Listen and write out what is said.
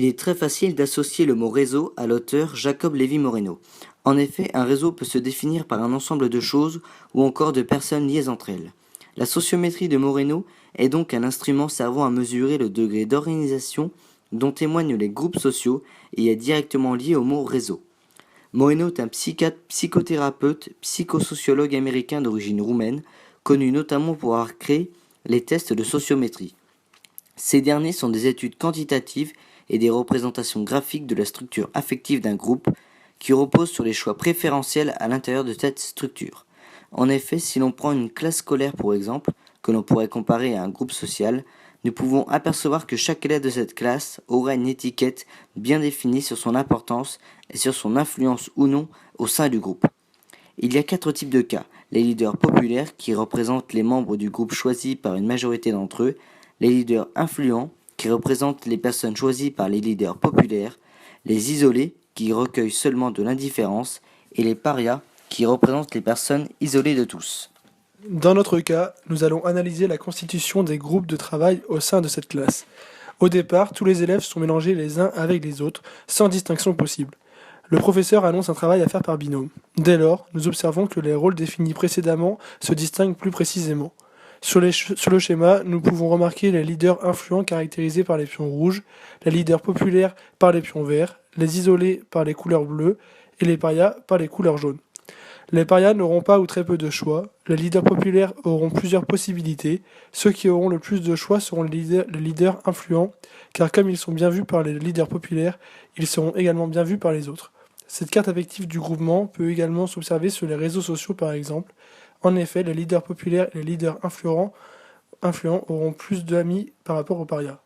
Il est très facile d'associer le mot réseau à l'auteur Jacob Lévy-Moreno. En effet, un réseau peut se définir par un ensemble de choses ou encore de personnes liées entre elles. La sociométrie de Moreno est donc un instrument servant à mesurer le degré d'organisation dont témoignent les groupes sociaux et est directement lié au mot réseau. Moreno est un psychiatre, psychothérapeute, psychosociologue américain d'origine roumaine, connu notamment pour avoir créé les tests de sociométrie. Ces derniers sont des études quantitatives et des représentations graphiques de la structure affective d'un groupe qui reposent sur les choix préférentiels à l'intérieur de cette structure. En effet, si l'on prend une classe scolaire pour exemple, que l'on pourrait comparer à un groupe social, nous pouvons apercevoir que chaque élève de cette classe aura une étiquette bien définie sur son importance et sur son influence ou non au sein du groupe. Il y a 4 types de cas. Les leaders populaires qui représentent les membres du groupe choisis par une majorité d'entre eux, les leaders influents qui représentent les personnes choisies par les leaders populaires, les isolés qui recueillent seulement de l'indifférence et les parias qui représentent les personnes isolées de tous. Dans notre cas, nous allons analyser la constitution des groupes de travail au sein de cette classe. Au départ, tous les élèves sont mélangés les uns avec les autres, sans distinction possible. Le professeur annonce un travail à faire par binôme. Dès lors, nous observons que les rôles définis précédemment se distinguent plus précisément. Sur le schéma, nous pouvons remarquer les leaders influents caractérisés par les pions rouges, les leaders populaires par les pions verts, les isolés par les couleurs bleues et les parias par les couleurs jaunes. Les parias n'auront pas ou très peu de choix, les leaders populaires auront plusieurs possibilités, ceux qui auront le plus de choix seront les leaders influents, car comme ils sont bien vus par les leaders populaires, ils seront également bien vus par les autres. Cette carte affective du groupement peut également s'observer sur les réseaux sociaux par exemple. En effet, les leaders populaires et les leaders influents auront plus d'amis par rapport aux parias.